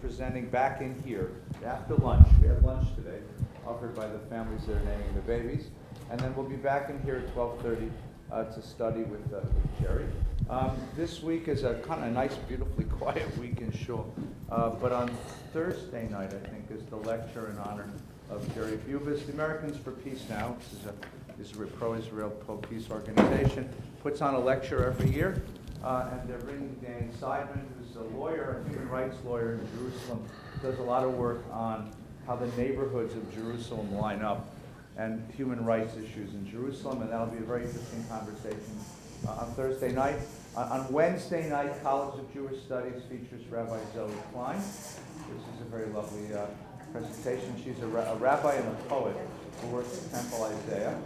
presenting back in here after lunch. We had lunch today, offered by the families that are naming the babies. And then we'll be back in here at 12:30 to study with Jerry. This week is a kind of nice, beautifully quiet week in Shul. But on Thursday night, I think, is the lecture in honor of Jerry Bubis. The Americans for Peace Now, this is a pro-Israel, pro-peace organization, puts on a lecture every year. And they're bringing Dan Seidman, who's a lawyer, a human rights lawyer in Jerusalem, does a lot of work on how the neighborhoods of Jerusalem line up and human rights issues in Jerusalem, and that'll be a very interesting conversation on Thursday night. On Wednesday night, College of Jewish Studies features Rabbi Zoe Klein, which is a very lovely presentation. She's a rabbi and a poet who works at Temple Isaiah.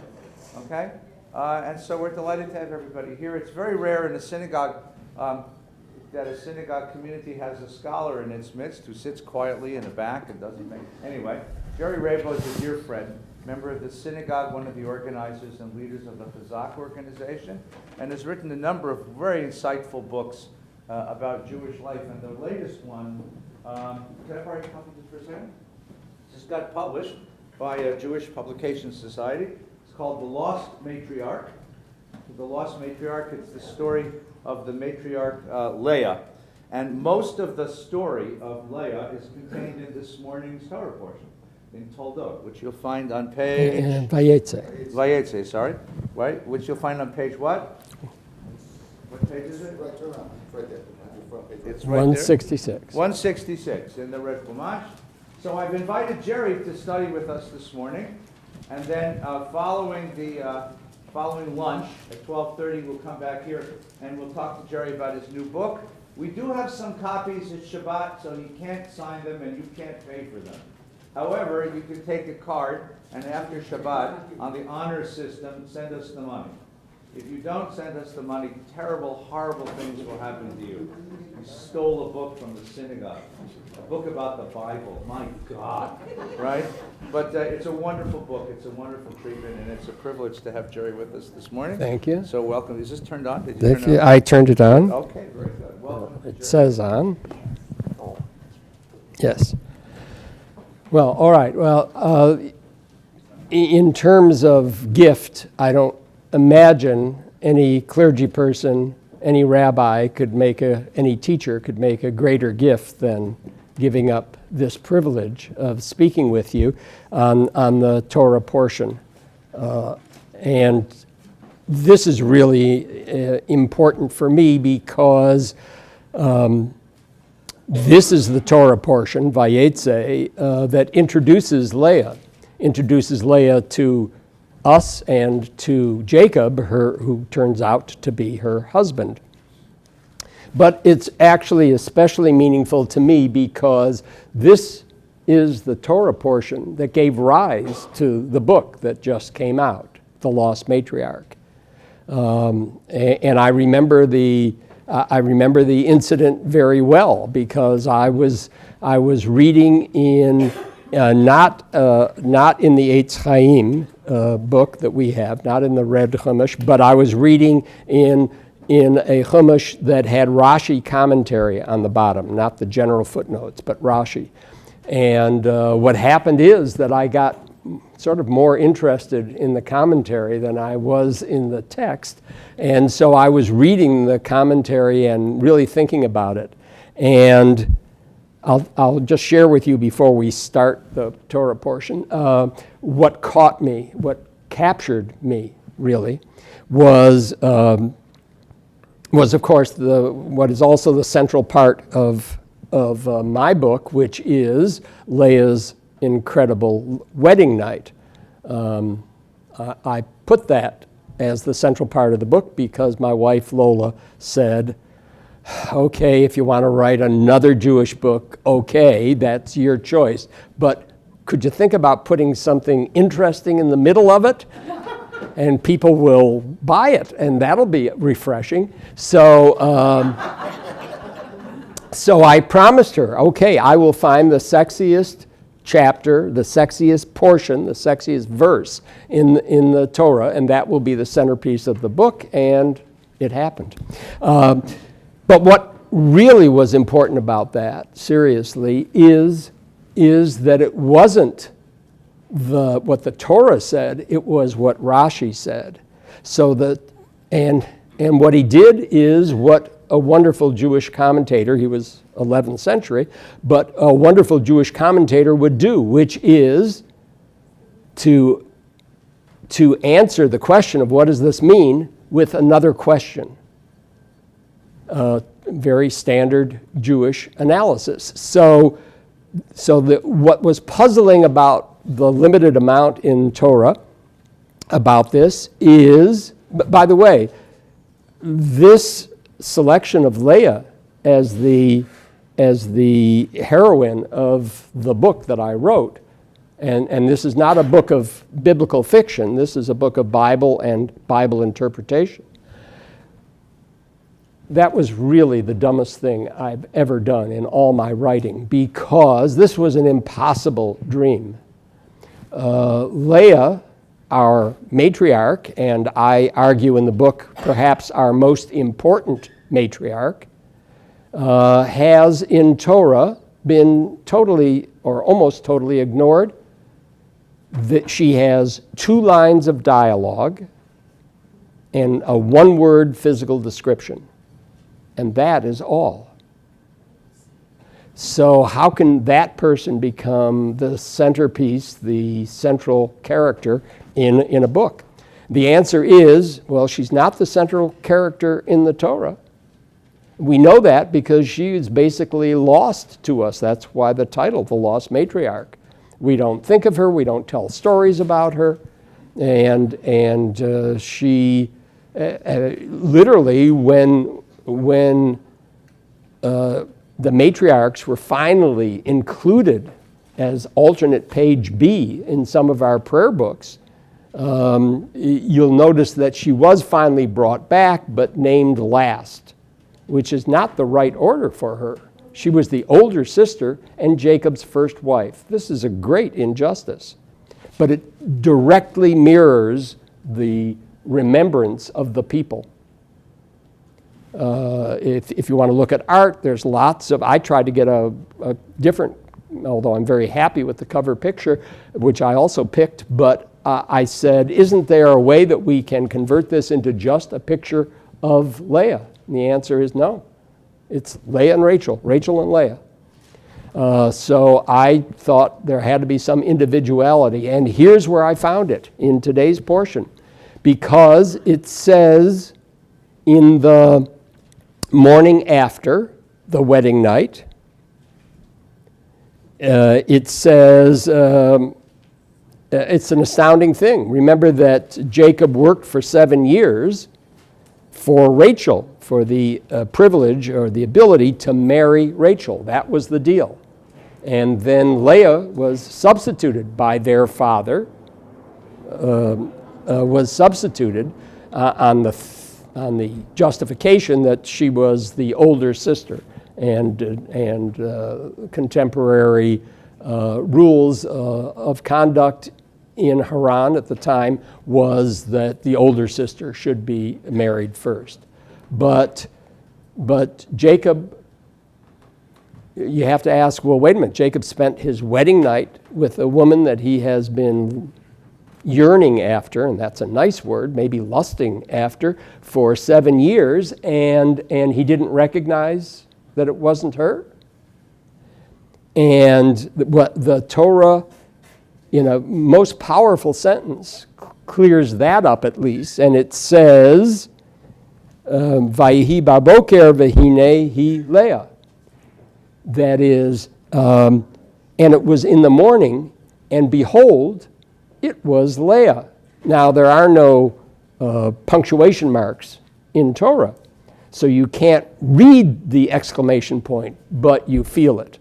Okay? And so we're delighted to have everybody here. It's very rare in a synagogue that a synagogue community has a scholar in its midst who sits quietly in the back and doesn't make... Anyway, Jerry Rabo is a dear friend, member of the synagogue, one of the organizers and leaders of the Chazak organization, and has written a number of very insightful books about Jewish life. And the latest one, can I borrow a copy just for a second? This got published by a Jewish Publication Society. It's called The Lost Matriarch. The Lost Matriarch, it's the story of the matriarch Leah. And most of the story of Leah is contained in this morning's Torah portion, in Toldot, which you'll find on page... Vayetzei. Vayetzei, sorry. Right? Which you'll find on page what? What page is it? Right there. It's right 166. there. 166 in the Red Chumash. So I've invited Jerry to study with us this morning. And then following lunch at 12:30, we'll come back here and we'll talk to Jerry about his new book. We do have some copies at Shabbat, so he can't sign them and you can't pay for them. However, you can take a card and after Shabbat, on the honor system, send us the money. If you don't send us the money, terrible, horrible things will happen to you. You stole a book from the synagogue, a book about the Bible. My God, right? But it's a wonderful book. It's a wonderful treatment, and it's a privilege to have Jerry with us this morning. Thank you. So welcome. Is this turned on? Did you turn it on? I turned it on. Okay, very good. Welcome. It says on. Yes. Well, all right. Well, in terms of gift, I don't imagine any clergy person, any rabbi any teacher could make a greater gift than giving up this privilege of speaking with you on the Torah portion. And this is really important for me because this is the Torah portion, Vayetzei, that introduces Leah to us and to Jacob, who turns out to be her husband. But it's actually especially meaningful to me because this is the Torah portion that gave rise to the book that just came out, The Lost Matriarch. And I remember the incident very well because I was reading in not in the Eitz Chaim book that we have, not in the Red Chumash, but I was reading in a Chumash that had Rashi commentary on the bottom, not the general footnotes, but Rashi. And what happened is that I got sort of more interested in the commentary than I was in the text. And so I was reading the commentary and really thinking about it. And I'll just share with you before we start the Torah portion, what caught me, what captured me really, was of course what is also the central part of my book, which is Leah's incredible wedding night. I put that as the central part of the book because my wife Lola said, okay, if you want to write another Jewish book, okay, that's your choice. But could you think about putting something interesting in the middle of it? And people will buy it, and that'll be refreshing. So I promised her, okay, I will find the sexiest chapter, the sexiest portion, the sexiest verse in the Torah, and that will be the centerpiece of the book, and it happened. But really was important about that, seriously, is that it wasn't what the Torah said, it was what Rashi said. So that, and what he did is what a wonderful Jewish commentator, he was 11th century, but a wonderful Jewish commentator would do, which is to answer the question of what does this mean with another question. Very standard Jewish analysis. So what was puzzling about the limited amount in Torah about this is, by the way, this selection of Leah as the heroine of the book that I wrote, and this is not a book of biblical fiction, this is a book of Bible and Bible interpretation. That was really the dumbest thing I've ever done in all my writing, because this was an impossible dream. Leah, our matriarch, and I argue in the book perhaps our most important matriarch, has in Torah been totally or almost totally ignored. That she has 2 lines of dialogue and a 1-word physical description. And that is all. So how can that person become the centerpiece, the central character in a book? The answer is, well, she's not the central character in the Torah. We know that because she is basically lost to us. That's why the title, The Lost Matriarch. We don't think of her, we don't tell stories about her, and she literally, when the matriarchs were finally included as alternate page B in some of our prayer books, you'll notice that she was finally brought back but named last, which is not the right order for her. She was the older sister and Jacob's first wife. This is a great injustice, but it directly mirrors the remembrance of the people. If you want to look at art, there's lots of, I tried to get a different, although I'm very happy with the cover picture, which I also picked, but I said, isn't there a way that we can convert this into just a picture of Leah? And the answer is no. It's Leah and Rachel and Leah. So I thought there had to be some individuality, and here's where I found it in today's portion, because it says in the morning after the wedding night, it says, it's an astounding thing. Remember that Jacob worked for 7 years for Rachel, for the privilege or the ability to marry Rachel. That was the deal. And then Leah was substituted by their father, was substituted on the justification that she was the older sister, and contemporary rules of conduct in Haran at the time was that the older sister should be married first. But Jacob, you have to ask, well, wait a minute, Jacob spent his wedding night with a woman that he has been yearning after, and that's a nice word, maybe lusting after, for 7 years, and he didn't recognize that it wasn't her? And what the Torah, in a most powerful sentence, clears that up at least, and it says, Vayihi baboker vehine hi Leah. That is, and it was in the morning, and behold, it was Leah. Now, there are no punctuation marks in Torah, so you can't read the exclamation point, but you feel it.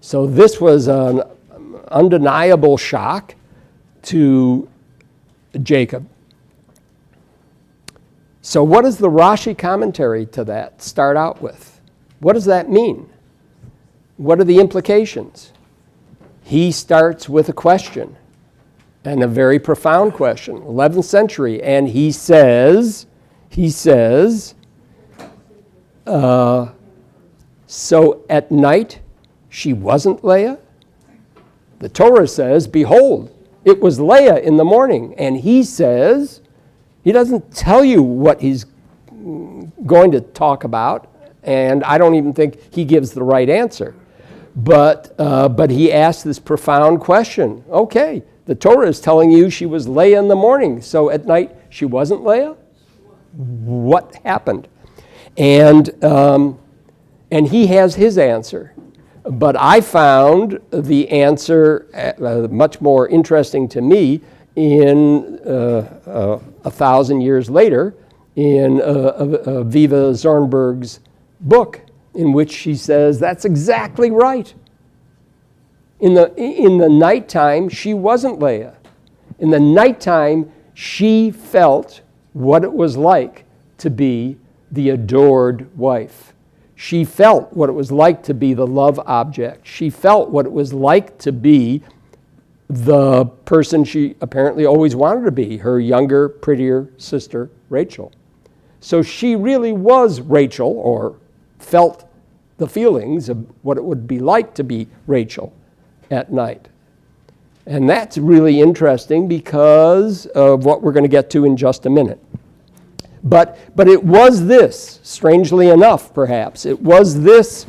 So this was an undeniable shock to Jacob. So what does the Rashi commentary to that start out with? What does that mean? What are the implications? He starts with a question, and a very profound question, 11th century, and he says, So at night, she wasn't Leah? The Torah says, behold, it was Leah in the morning. And he says, he doesn't tell you what he's going to talk about, and I don't even think he gives the right answer. But he asks this profound question. Okay, the Torah is telling you she was Leah in the morning, so at night she wasn't Leah? What happened? And he has his answer. But I found the answer much more interesting to me in 1,000 years later in Viva Zornberg's book, in which she says that's exactly right. In the nighttime, she wasn't Leah. In the nighttime, she felt what it was like to be the adored wife. She felt what it was like to be the love object. She felt what it was like to be the person she apparently always wanted to be, her younger, prettier sister, Rachel. So she really was Rachel, or felt the feelings of what it would be like to be Rachel at night. And that's really interesting because of what we're going to get to in just a minute. But it was this, strangely enough perhaps, it was this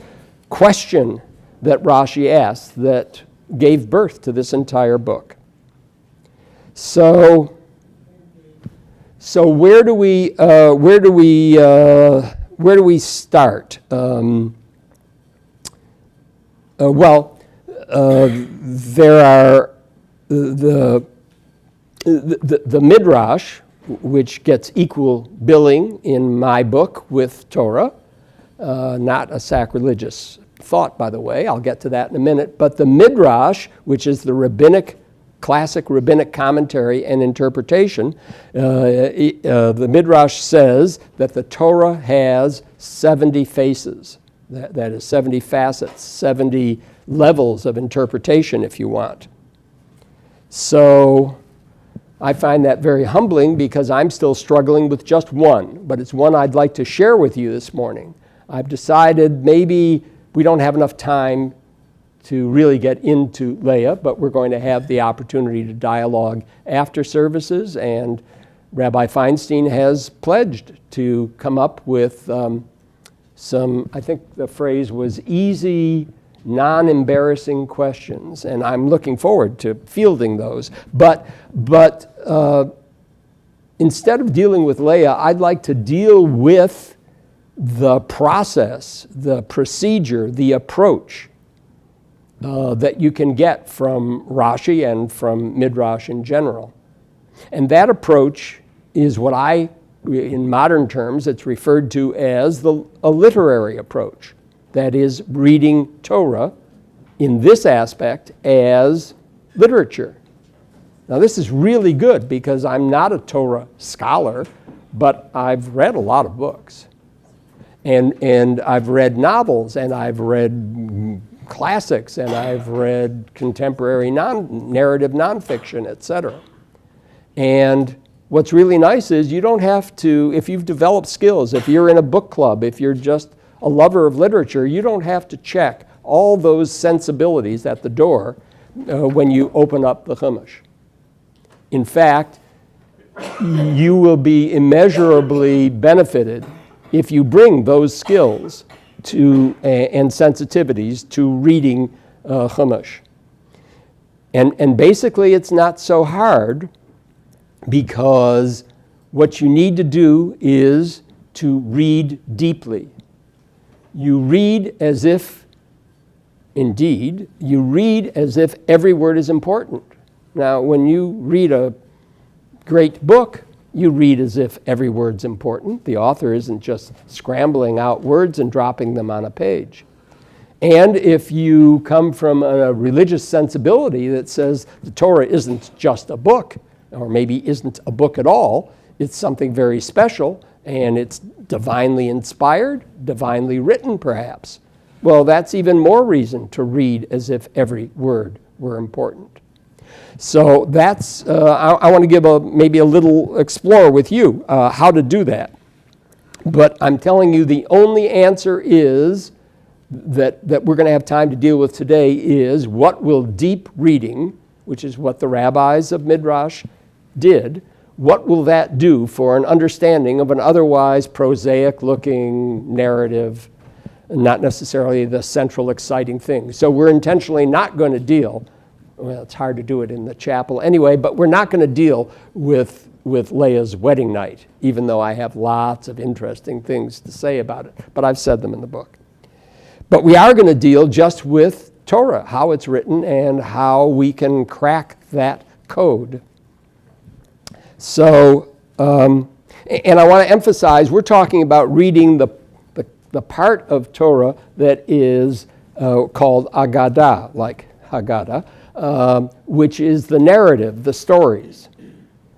question that Rashi asked that gave birth to this entire book. So where do we start? There are the Midrash, which gets equal billing in my book with Torah, not a sacrilegious thought, by the way. I'll get to that in a minute. But the Midrash, which is the classic rabbinic commentary and interpretation, the Midrash says that the Torah has 70 faces. That is 70 facets, 70 levels of interpretation, if you want. So I find that very humbling because I'm still struggling with just one, but it's one I'd like to share with you this morning. I've decided maybe we don't have enough time to really get into Leah, but we're going to have the opportunity to dialogue after services, and Rabbi Feinstein has pledged to come up with some, I think the phrase was easy, non-embarrassing questions, and I'm looking forward to fielding those. But instead of dealing with Leah, I'd like to deal with the process, the procedure, the approach that you can get from Rashi and from Midrash in general. And that approach is what in modern terms, it's referred to as a literary approach. That is, reading Torah in this aspect as literature. Now, this is really good because I'm not a Torah scholar, but I've read a lot of books. And I've read novels, and I've read classics, and I've read contemporary narrative nonfiction, etc. And what's really nice is you don't have to, if you've developed skills, if you're in a book club, if you're just a lover of literature, you don't have to check all those sensibilities at the door when you open up the Chumash. In fact, you will be immeasurably benefited if you bring those skills and sensitivities to reading Chumash. And basically, it's not so hard because what you need to do is to read deeply. You read as if every word is important. Now, when you read a great book, you read as if every word's important. The author isn't just scrambling out words and dropping them on a page. And if you come from a religious sensibility that says the Torah isn't just a book, or maybe isn't a book at all, it's something very special, and it's divinely inspired, divinely written perhaps, well, that's even more reason to read as if every word were important. So that's, I want to give maybe a little explore with you how to do that. But I'm telling you, the only answer is that we're going to have time to deal with today is what will deep reading, which is what the rabbis of Midrash did, what will that do for an understanding of an otherwise prosaic-looking narrative, not necessarily the central exciting thing. So we're intentionally not going to deal, well, it's hard to do it in the chapel anyway, but we're not going to deal with Leah's wedding night, even though I have lots of interesting things to say about it, but I've said them in the book. But we are going to deal just with Torah, how it's written, and how we can crack that code. So, and I want to emphasize, we're talking about reading the part of Torah that is called Agadah, like Haggadah, which is the narrative, the stories.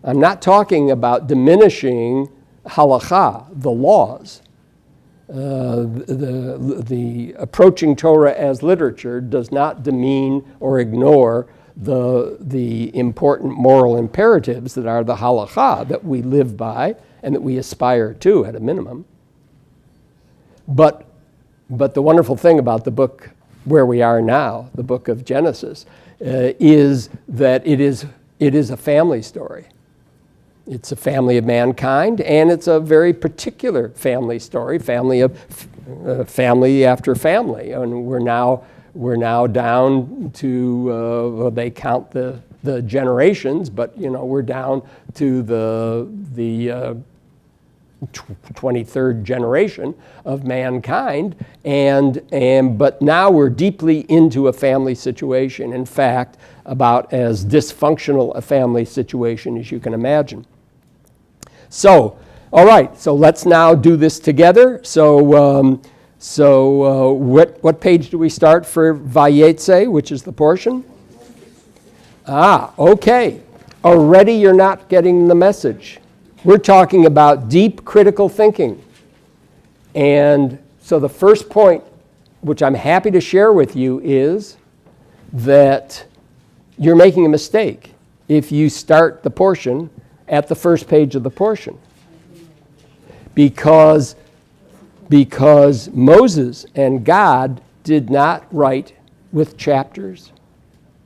I'm not talking about diminishing halakha, the laws. The approaching Torah as literature does not demean or ignore the important moral imperatives that are the halakha that we live by and that we aspire to at a minimum. But the wonderful thing about the book where we are now, the book of Genesis, is that it is a family story. It's a family of mankind, and it's a very particular family story, family after family. And we're now down to well, they count the generations, but we're down to the 23rd generation of mankind, but now we're deeply into a family situation. In fact, about as dysfunctional a family situation as you can imagine. So, all right, so let's now do this together. So what page do we start for Vayetzei, which is the portion? Okay. Already you're not getting the message. We're talking about deep critical thinking. And so the first point, which I'm happy to share with you, is that you're making a mistake if you start the portion at the first page of the portion. Because Moses and God did not write with chapters.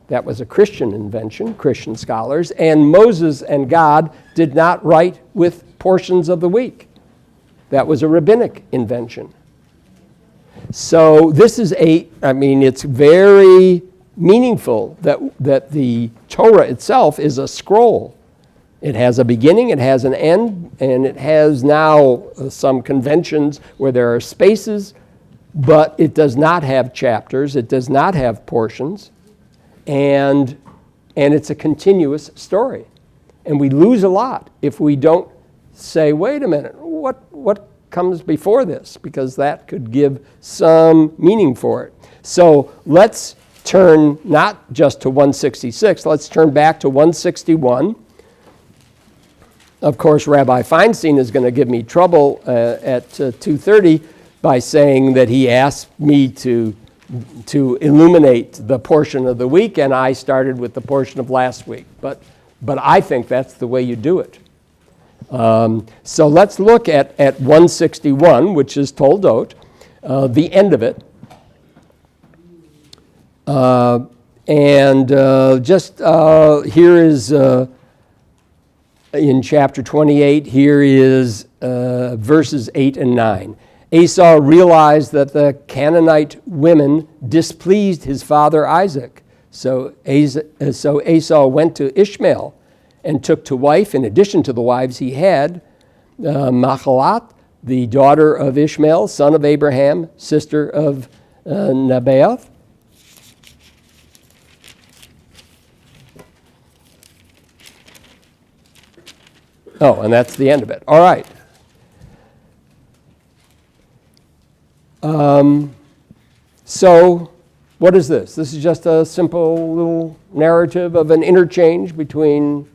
That was a Christian invention, Christian scholars. And Moses and God did not write with portions of the week. That was a rabbinic invention. So this is it's very meaningful that the Torah itself is a scroll. It has a beginning, it has an end, and it has now some conventions where there are spaces, but it does not have chapters, it does not have portions, and it's a continuous story. And we lose a lot if we don't say, wait a minute, what comes before this? Because that could give some meaning for it. So let's turn not just to 166, let's turn back to 161. Of course, Rabbi Feinstein is going to give me trouble at 2:30 by saying that he asked me to illuminate the portion of the week, and I started with the portion of last week. But I think that's the way you do it. So let's look at 161, which is Toldot, the end of it. Here is... in chapter 28, here is verses 8 and 9. Esau realized that the Canaanite women displeased his father Isaac. So Esau went to Ishmael and took to wife, in addition to the wives he had, Mahalat, the daughter of Ishmael, son of Abraham, sister of Nebaioth. Oh, and that's the end of it. All right. So what is this? This is just a simple little narrative of an interchange between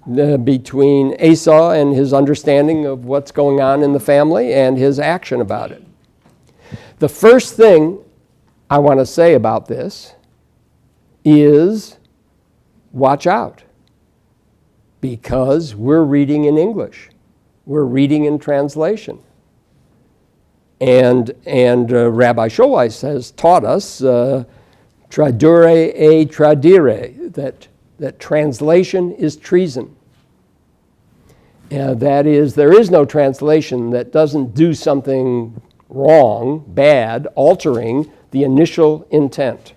Esau and his understanding of what's going on in the family and his action about it. The first thing I want to say about this is watch out. Because we're reading in English. We're reading in translation. And Rabbi Schulweis has taught us, tradure e tradire, that translation is treason. That is, there is no translation that doesn't do something wrong, bad, altering the initial intent.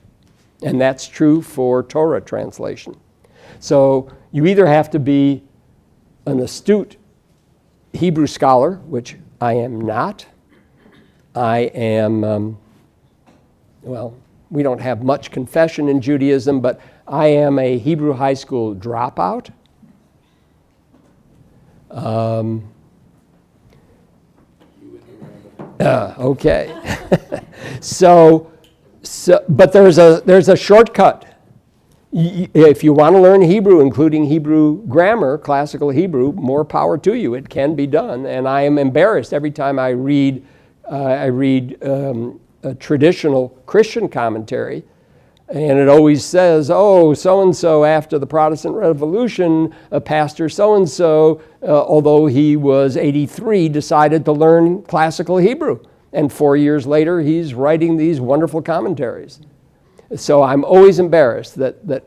And that's true for Torah translation. So you either have to be an astute Hebrew scholar, which I am not. I am, we don't have much confession in Judaism, but I am a Hebrew high school dropout. Okay. But there's a shortcut. If you want to learn Hebrew, including Hebrew grammar, classical Hebrew, more power to you. It can be done, and I am embarrassed every time I read a traditional Christian commentary, and it always says, oh, so-and-so after the Protestant Revolution, Pastor so-and-so, although he was 83, decided to learn classical Hebrew. And 4 years later, he's writing these wonderful commentaries. So I'm always embarrassed that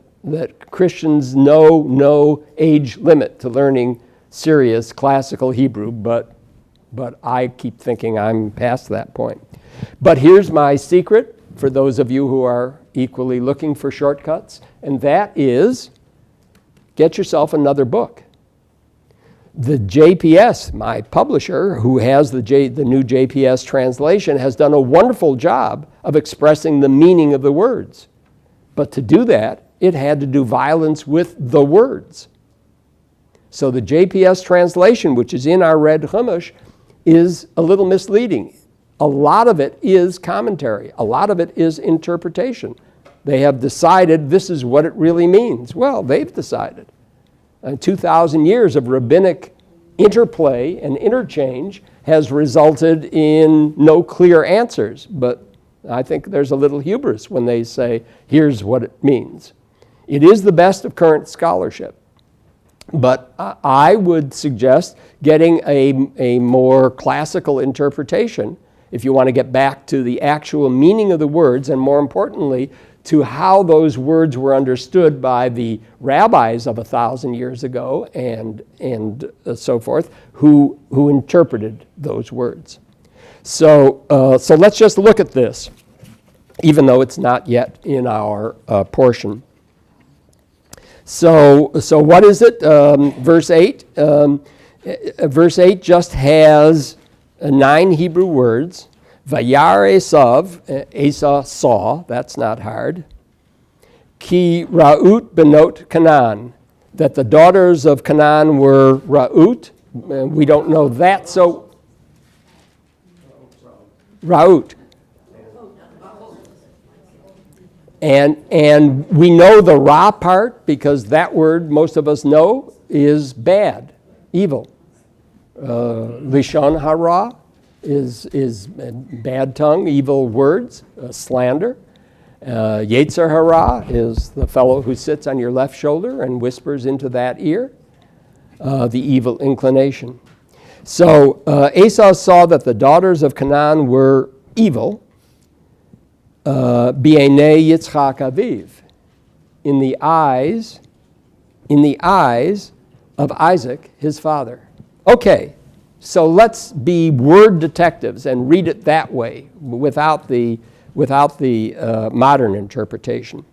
Christians know no age limit to learning serious classical Hebrew, but I keep thinking I'm past that point. But here's my secret for those of you who are equally looking for shortcuts, and that is get yourself another book. The JPS, my publisher, who has the new JPS translation, has done a wonderful job of expressing the meaning of the words. But to do that, it had to do violence with the words. So the JPS translation, which is in our Red Chumash, is a little misleading. A lot of it is commentary. A lot of it is interpretation. They have decided this is what it really means. Well, they've decided. 2,000 years of rabbinic interplay and interchange has resulted in no clear answers. But I think there's a little hubris when they say, here's what it means. It is the best of current scholarship. But I would suggest getting a more classical interpretation if you want to get back to the actual meaning of the words, and more importantly, to how those words were understood by the rabbis of 1,000 years ago and so forth, who interpreted those words. So let's just look at this, even though it's not yet in our portion. So what is it? Verse 8. Verse 8 just has 9 Hebrew words. Vayar Esau saw, that's not hard. Ki Ra'ut benot Canaan, that the daughters of Canaan were Ra'ut. We don't know that, so Ra'ut. And we know the Ra part because that word most of us know is bad, evil. Lishon hara is bad tongue, evil words, slander. Yetzer hara is the fellow who sits on your left shoulder and whispers into that ear, the evil inclination. So Esau saw that the daughters of Canaan were evil, B'einei Yitzchak Aviv, in the eyes of Isaac, his father. Okay, so let's be word detectives and read it that way, without the modern interpretation.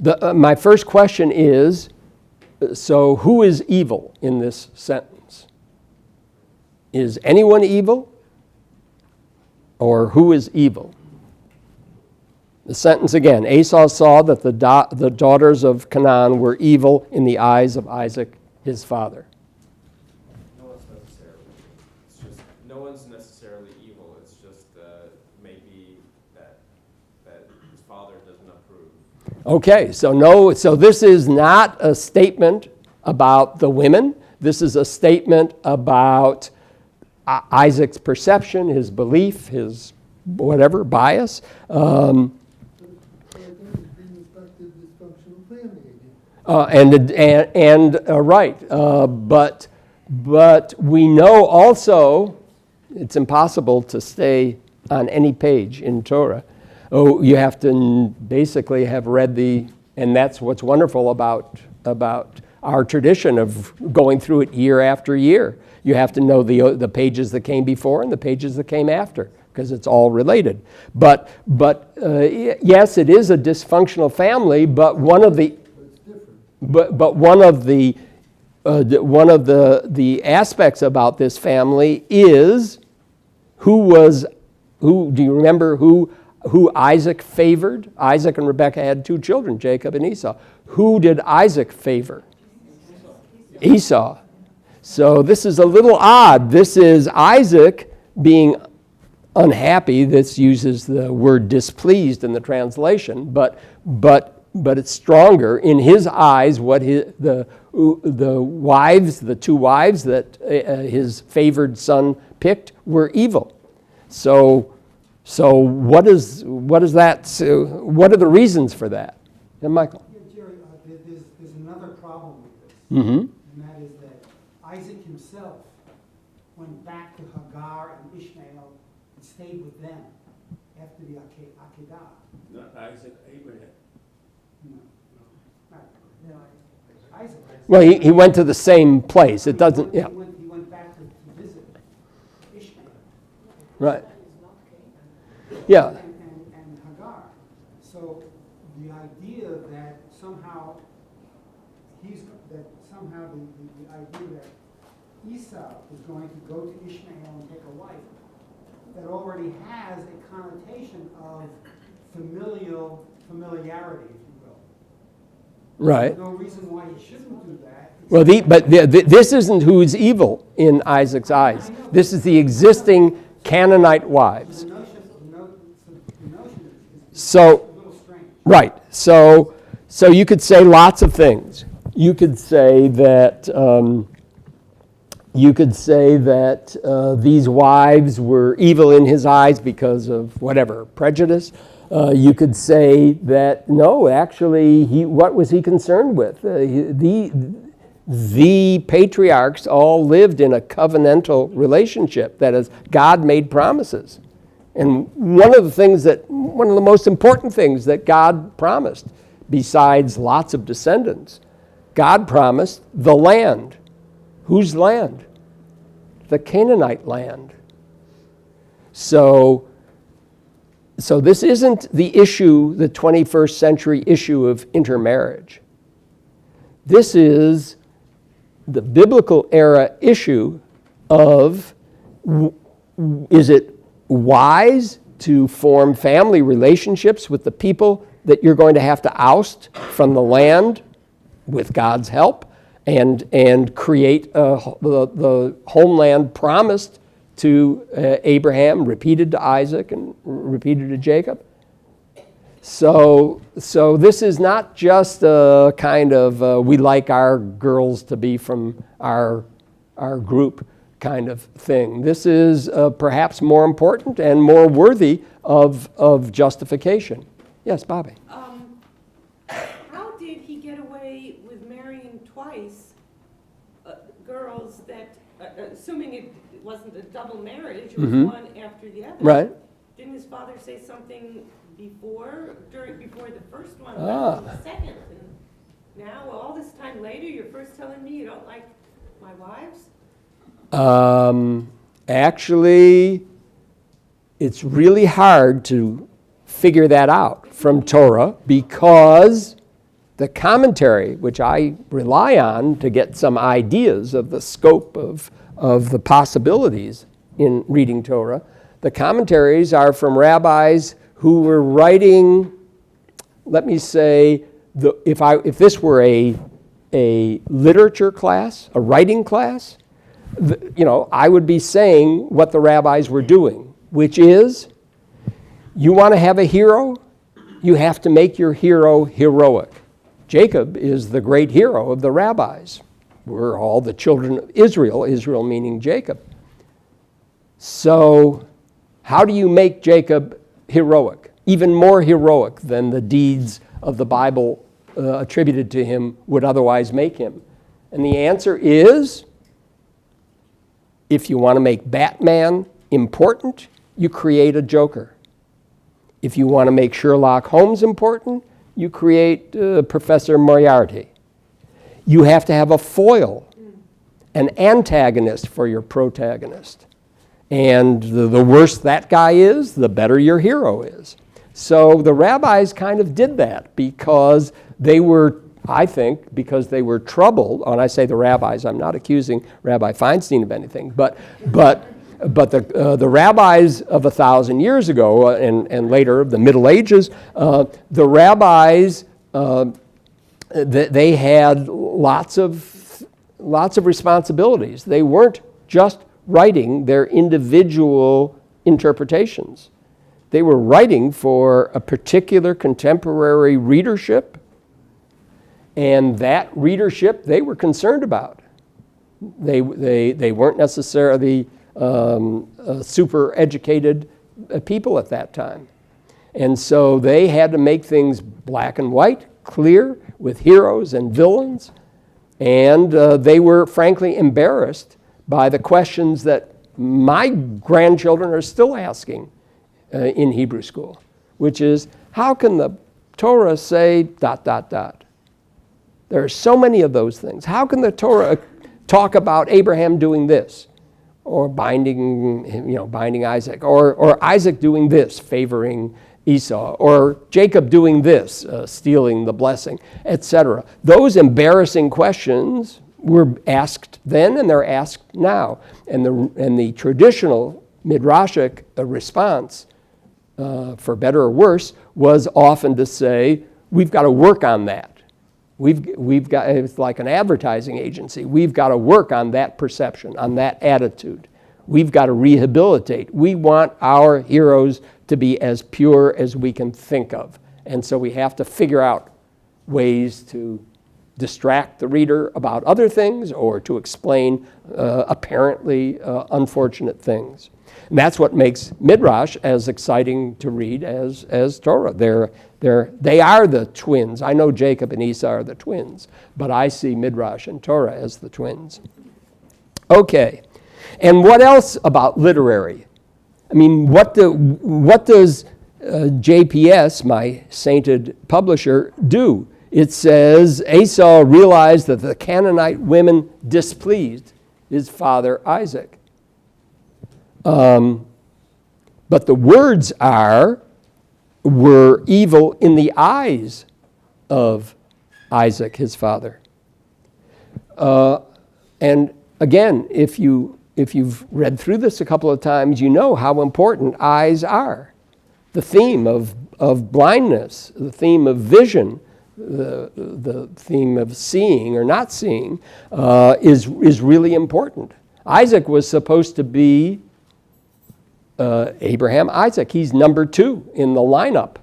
My first question is, so who is evil in this sentence? Is anyone evil? Or who is evil? The sentence again, Esau saw that the daughters of Canaan were evil in the eyes of Isaac, his father. No one's necessarily evil. It's just maybe that his father doesn't approve. Okay, so this is not a statement about the women. This is a statement about Isaac's perception, his belief, his whatever bias. Right, but we know also It's impossible to stay on any page in Torah. Oh, you have to basically have read and that's what's wonderful about our tradition of going through it year after year. You have to know the pages that came before and the pages that came after, because it's all related. But yes, it is a dysfunctional family, but one of the aspects about this family is who do you remember who Isaac favored? Isaac and Rebekah had 2 children, Jacob and Esau. Who did Isaac favor? Esau. So this is a little odd. This is Isaac being unhappy. This uses the word displeased in the translation, but it's stronger in his eyes. What the 2 wives that his favored son picked were evil. So what is that? So what are the reasons for that? Yeah, Michael. Yeah, Jerry, there's another problem with this, Mm-hmm. and that is that Isaac himself went back to Hagar and Ishmael and stayed with them after the Akedah. Not Isaac, Abraham. No. Right. No, Isaac. Well, he went to the same place. It doesn't. Yeah. He went back to visit Ishmael. Right. Yeah. And Hagar. So the idea that somehow the idea that Esau is going to go to Ishmael and take a wife, that already has a connotation of familiarity, if you will. Right. There's no reason why he shouldn't do that. Well, this isn't who's evil in Isaac's eyes. This is the existing Canaanite wives. The notion is So, a little strange. right. So you could say lots of things. You could say that these wives were evil in his eyes because of whatever prejudice. You could say that no, actually, what was he concerned with? The patriarchs all lived in a covenantal relationship. That is, God made promises. And one of the most important things that God promised, besides lots of descendants, God promised the land. Whose land? The Canaanite land. So this isn't the issue, the 21st century issue of intermarriage. This is the biblical era issue of, is it wise to form family relationships with the people that you're going to have to oust from the land with God's help and create the homeland promised to Abraham, repeated to Isaac, and repeated to Jacob? So this is not just a kind of we like our girls to be from our group kind of thing. This is perhaps more important and more worthy of justification. Yes, Bobby. How did he get away with marrying twice girls that, assuming it wasn't a double marriage, it was one after the other? Right. Didn't his father say something before the first one, about the second? And now, all this time later, you're first telling me you don't like my wives? Actually, it's really hard to figure that out from Torah, because the commentary, which I rely on to get some ideas of the scope of the possibilities in reading Torah, the commentaries are from rabbis who were writing, let me say, if this were a literature class, a writing class, I would be saying what the rabbis were doing, which is, you want to have a hero, you have to make your hero heroic. Jacob is the great hero of the rabbis. We're all the children of Israel, Israel meaning Jacob. So how do you make Jacob heroic, even more heroic than the deeds of the Bible attributed to him would otherwise make him? And the answer is, if you want to make Batman important, you create a joker. If you want to make Sherlock Holmes important, you create Professor Moriarty. You have to have a foil, an antagonist for your protagonist. And the worse that guy is, the better your hero is. So the rabbis kind of did that because they were, I think, because they were troubled. When I say the rabbis, I'm not accusing Rabbi Feinstein of anything, but the rabbis of 1,000 years ago and later, the Middle Ages, the rabbis, they had lots of responsibilities. They weren't just writing their individual interpretations. They were writing for a particular contemporary readership, and that readership they were concerned about. They weren't necessarily super educated people at that time. And so they had to make things black and white, clear, with heroes and villains. And they were frankly embarrassed by the questions that my grandchildren are still asking in Hebrew school, which is, how can the Torah say ... There are so many of those things. How can the Torah talk about Abraham doing this, or binding Isaac, or Isaac doing this, favoring Esau, or Jacob doing this, stealing the blessing, etc. Those embarrassing questions were asked then and they're asked now. And the traditional midrashic response, for better or worse, was often to say, we've got to work on that. We've got, it's like an advertising agency. We've got to work on that perception, on that attitude. We've got to rehabilitate. We want our heroes to be as pure as we can think of. And so we have to figure out ways to distract the reader about other things or to explain apparently unfortunate things. And that's what makes Midrash as exciting to read as Torah. They are the twins. I know Jacob and Esau are the twins, but I see Midrash and Torah as the twins. Okay, and what else about literary? I mean, what does JPS, my sainted publisher, do? It says Esau realized that the Canaanite women displeased his father Isaac. But the words were evil in the eyes of Isaac, his father. And again, if you've read through this a couple of times, you know how important eyes are. The theme of blindness, the theme of vision, the theme of seeing or not seeing is really important. Isaac was supposed to be Abraham, Isaac. He's number 2 in the lineup.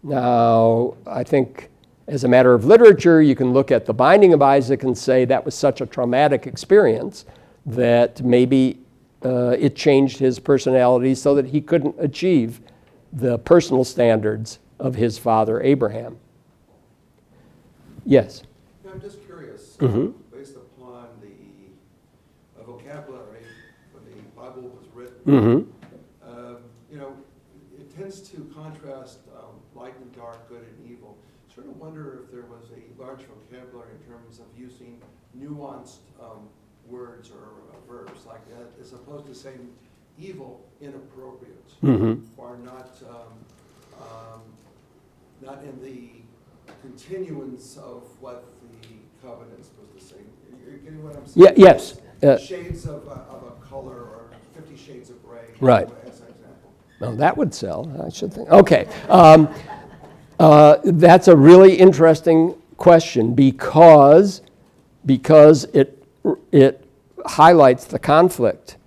Now, I think as a matter of literature, you can look at the binding of Isaac and say that was such a traumatic experience that maybe it changed his personality so that he couldn't achieve the personal standards of his father Abraham. Yes? Yeah, I'm just curious, based upon the vocabulary when the Bible was written, it tends to contrast light and dark, good and evil. Sort of wonder if there was a large vocabulary in terms of using nuanced words or verbs like that, as opposed to saying evil inappropriate, or not in the continuance of what the covenant is supposed to say. You're getting what I'm saying? Yeah, yes. Shades of a color, or 50 Shades of Gray. Right. As an example. Well, that would sell, I should think. Okay. That's a really interesting question because it highlights the conflict.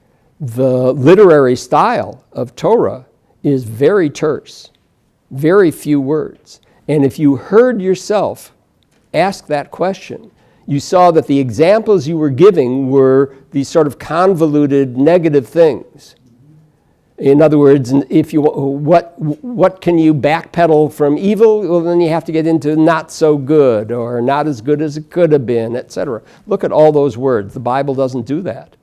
The literary style of Torah is very terse, very few words. And if you heard yourself ask that question, you saw that the examples you were giving were these sort of convoluted negative things. In other words, if you what can you backpedal from evil? Well, then you have to get into not so good or not as good as it could have been, etc. Look at all those words. The Bible doesn't do that.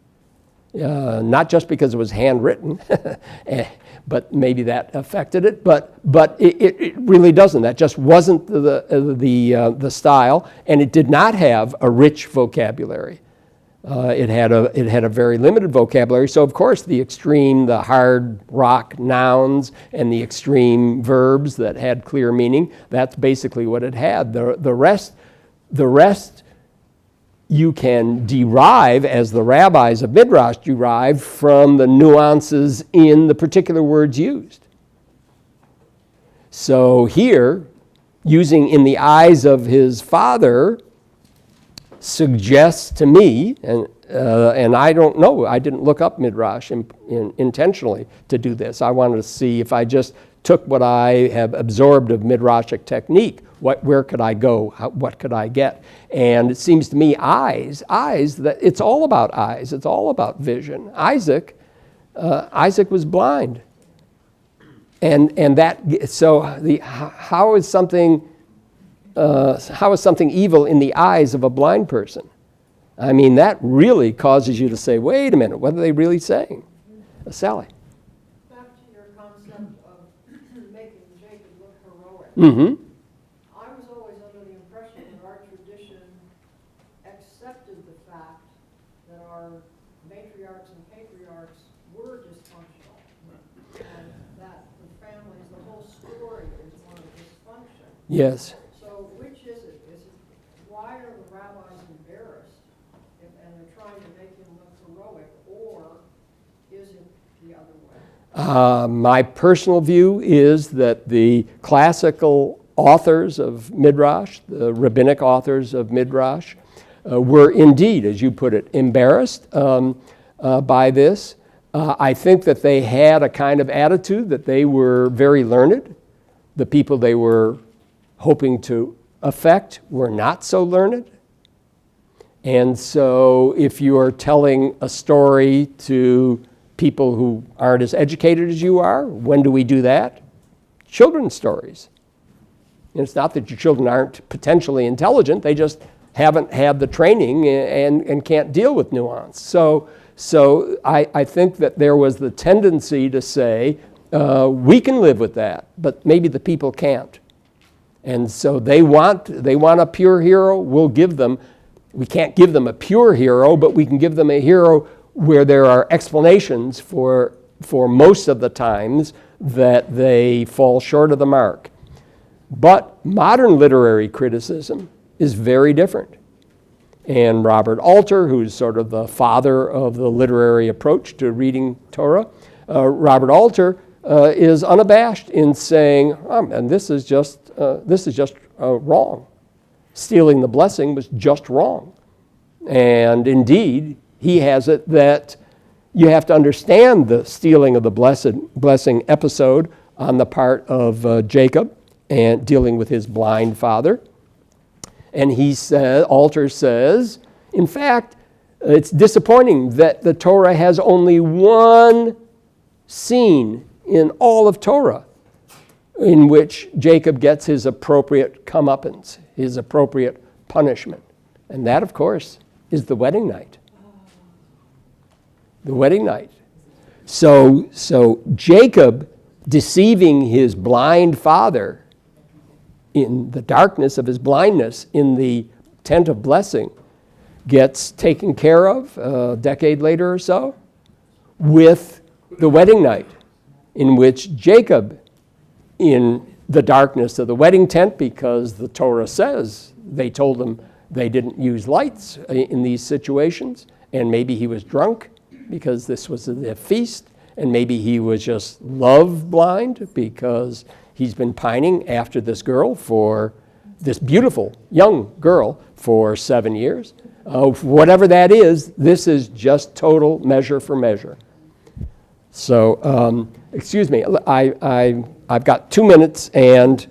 not just because it was handwritten, but maybe that affected it. But it really doesn't. That just wasn't the style, and it did not have a rich vocabulary. It had a very limited vocabulary. So of course the extreme, the hard rock nouns, and the extreme verbs that had clear meaning. That's basically what it had. The rest you can derive, as the rabbis of Midrash derived, from the nuances in the particular words used. So here, using in the eyes of his father suggests to me, and I don't know, I didn't look up Midrash intentionally to do this. I wanted to see if I just took what I have absorbed of Midrashic technique, where could I go, what could I get? And it seems to me eyes, that it's all about eyes, it's all about vision. Isaac was blind. And that, so how is something evil in the eyes of a blind person? I mean, that really causes you to say, wait a minute, what are they really saying? Sally. Back to your concept of making Jacob look heroic. Mm-hmm. I was always under the impression that our tradition accepted the fact that our matriarchs and patriarchs were dysfunctional. And that the families, the whole story is one of dysfunction. Yes. So which is it? Why are the rabbis embarrassed and they're trying to make him look heroic, or is it the other way? My personal view is that the classical authors of Midrash, the rabbinic authors of Midrash, were indeed, as you put it, embarrassed by this. I think that they had a kind of attitude that they were very learned. The people they were hoping to affect were not so learned. And so if you are telling a story to people who aren't as educated as you are, when do we do that? Children's stories. And it's not that your children aren't potentially intelligent, they just haven't had the training and can't deal with nuance. So I think that there was the tendency to say, we can live with that, but maybe the people can't. And so they want a pure hero, we'll give them. We can't give them a pure hero, but we can give them a hero where there are explanations for most of the times that they fall short of the mark. But modern literary criticism is very different. And Robert Alter, who's sort of the father of the literary approach to reading Torah, Robert Alter is unabashed in saying, and this is just wrong. Stealing the blessing was just wrong. And indeed, he has it that you have to understand the stealing of the blessing episode on the part of Jacob and dealing with his blind father. And Alter says, in fact, it's disappointing that the Torah has only one scene in all of Torah in which Jacob gets his appropriate comeuppance, his appropriate punishment. And that, of course, is the wedding night. The wedding night. So Jacob, deceiving his blind father in the darkness of his blindness in the tent of blessing, gets taken care of a decade later or so with the wedding night, in which Jacob, in the darkness of the wedding tent, because the Torah says they told him they didn't use lights in these situations, and maybe he was drunk because this was a feast, and maybe he was just love blind because he's been pining after this girl, for this beautiful young girl, for 7 years. Whatever that is, this is just total measure for measure. So, excuse me, I've got 2 minutes, and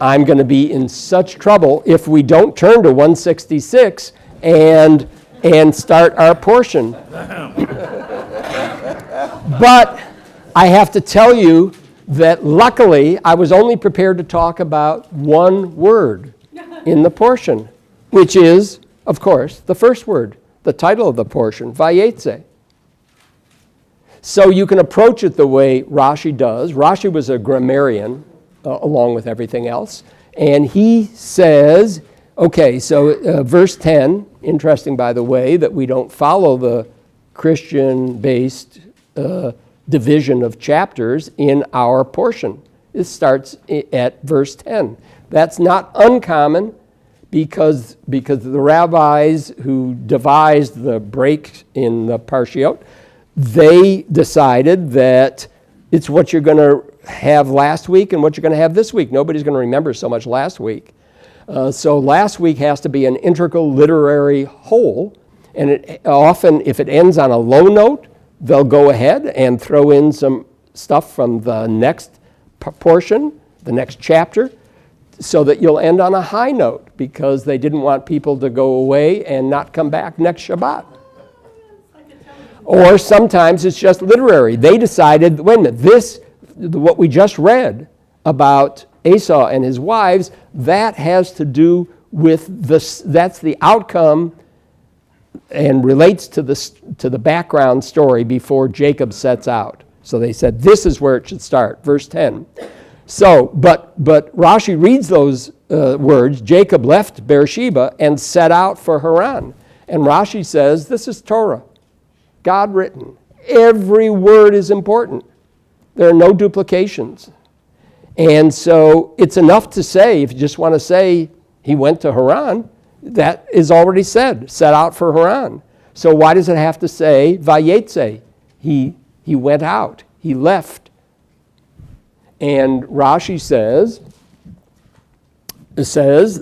I'm going to be in such trouble if we don't turn to 166 and start our portion. But I have to tell you that luckily I was only prepared to talk about one word in the portion, which is, of course, the first word, the title of the portion, Vayetzei. So you can approach it the way Rashi does. Rashi was a grammarian along with everything else. And he says, okay, so verse 10, interesting by the way, that we don't follow the Christian-based division of chapters in our portion. It starts at verse 10. That's not uncommon because the rabbis who devised the break in the Parshiot, they decided that it's what you're going to have last week and what you're going to have this week. Nobody's going to remember so much last week. So last week has to be an integral literary whole, and it, often if it ends on a low note, they'll go ahead and throw in some stuff from the next portion, the next chapter, so that you'll end on a high note because they didn't want people to go away and not come back next Shabbat. Or sometimes it's just literary. They decided, wait a minute, what we just read about Esau and his wives, that has to do with that's the outcome and relates to the background story before Jacob sets out. So they said, this is where it should start, verse 10. So, but Rashi reads those words, Jacob left Beersheba and set out for Haran. And Rashi says, this is Torah, God written. Every word is important. There are no duplications. And so it's enough to say, if you just want to say he went to Haran, that is already said, set out for Haran. So why does it have to say Vayetzei? He went out, he left. And Rashi says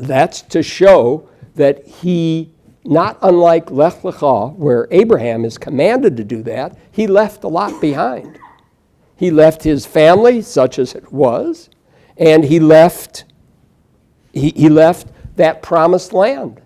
that's to show that he, not unlike Lech Lecha, where Abraham is commanded to do that, he left a lot behind. He left his family, such as it was, and he left that promised land.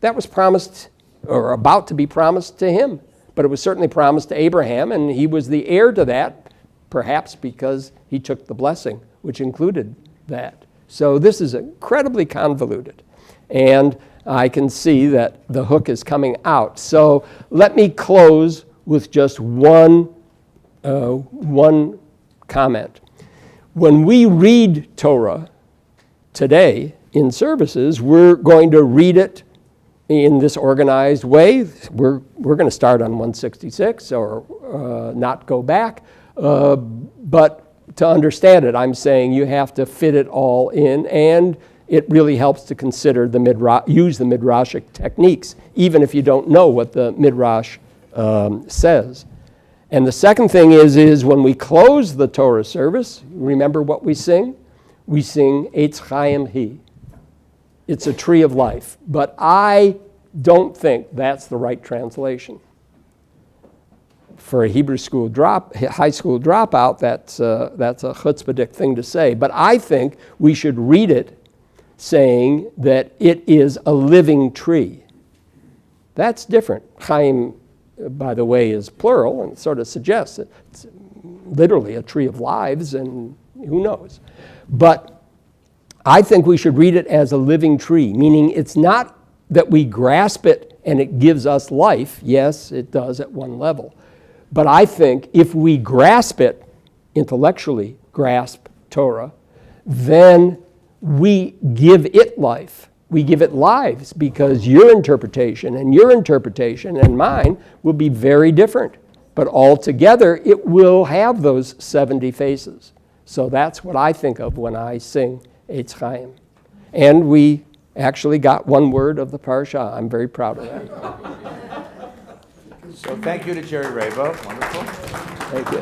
That was promised, or about to be promised to him, but it was certainly promised to Abraham, and he was the heir to that, perhaps because he took the blessing, which included that. So this is incredibly convoluted, and I can see that the hook is coming out. So let me close with just one comment. When we read Torah today in services, we're going to read it in this organized way. We're going to start on 166 or not go back. But to understand it, I'm saying you have to fit it all in, and it really helps to consider use the Midrashic techniques, even if you don't know what the Midrash says. And the second thing is when we close the Torah service, remember what we sing? We sing Eitz Chaim Hi. It's a tree of life. But I don't think that's the right translation. For a Hebrew school high school dropout, that's a chutzpahdik thing to say. But I think we should read it saying that it is a living tree. That's different. Chaim, by the way, is plural and sort of suggests that it's literally a tree of lives, and who knows. But I think we should read it as a living tree, meaning it's not that we grasp it and it gives us life. Yes, it does at one level. But I think if we grasp it, intellectually grasp Torah, then we give it life. We give it lives because your interpretation and mine will be very different. But altogether, it will have those 70 faces. So that's what I think of when I sing Eitz Chaim. And we actually got one word of the Parsha. I'm very proud of that. So thank you to Jerry Rabo. Wonderful. Thank you.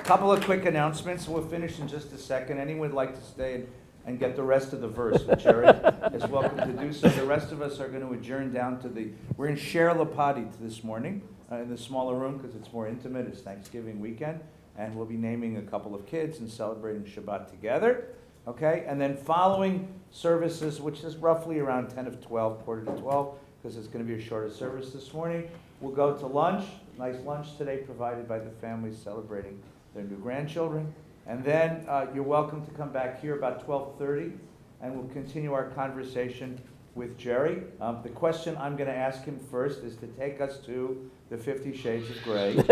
Couple of quick announcements. We'll finish in just a second. Anyone would like to stay and get the rest of the verse with Jerry is welcome to do so. The rest of us are going to adjourn down to we're in Sher Lapadi this morning in the smaller room because it's more intimate. It's Thanksgiving weekend, and we'll be naming a couple of kids and celebrating Shabbat together. Okay, and then following services, which is roughly around 10 of 12, quarter to 12, because it's going to be a shorter service this morning. We'll go to lunch, nice lunch today provided by the families celebrating their new grandchildren. And then you're welcome to come back here about 12:30, and we'll continue our conversation with Jerry. The question I'm going to ask him first is to take us to the 50 Shades of Grey, to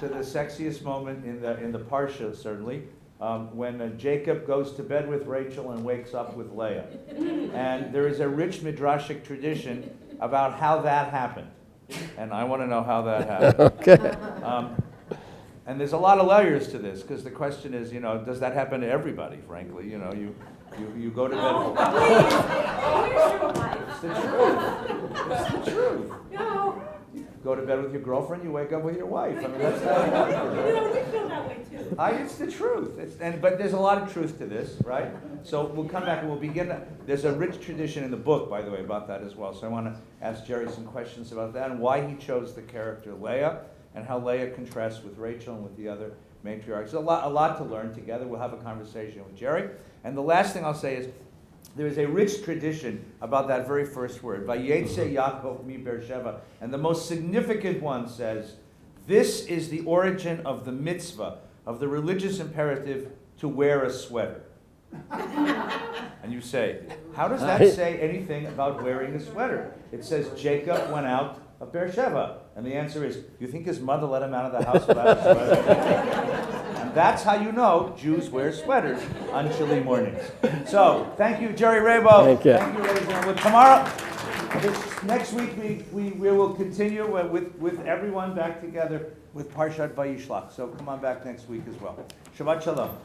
the sexiest moment in the Parsha, certainly, when Jacob goes to bed with Rachel and wakes up with Leah. And there is a rich midrashic tradition about how that happened. And I want to know how that happened. Okay. And there's a lot of layers to this, because the question is, does that happen to everybody, frankly? You go to bed. Oh, please, where's your wife? It's the truth. It's the truth. No, You go to bed with your girlfriend, you wake up with your wife. I mean, that's how it happens. we feel that way too. It's the truth. But there's a lot of truth to this, right? So we'll come back and we'll begin. There's a rich tradition in the book, by the way, about that as well. So I want to ask Jerry some questions about that and why he chose the character Leah and how Leah contrasts with Rachel and with the other matriarchs. A lot to learn together. We'll have a conversation with Jerry. And the last thing I'll say is there is a rich tradition about that very first word, Vayetzei Yaakov mi Beersheva. And the most significant one says, this is the origin of the mitzvah, of the religious imperative to wear a sweater. And you say, how does that say anything about wearing a sweater? It says Jacob went out of Beersheba. And the answer is, you think his mother let him out of the house without a sweater? And that's how you know Jews wear sweaters on chilly mornings. So, thank you, Jerry Rabo. Thank you. Thank you, ladies and gentlemen. Tomorrow, next week, we will continue with everyone back together with Parshat Vayishlach. So come on back next week as well. Shabbat Shalom.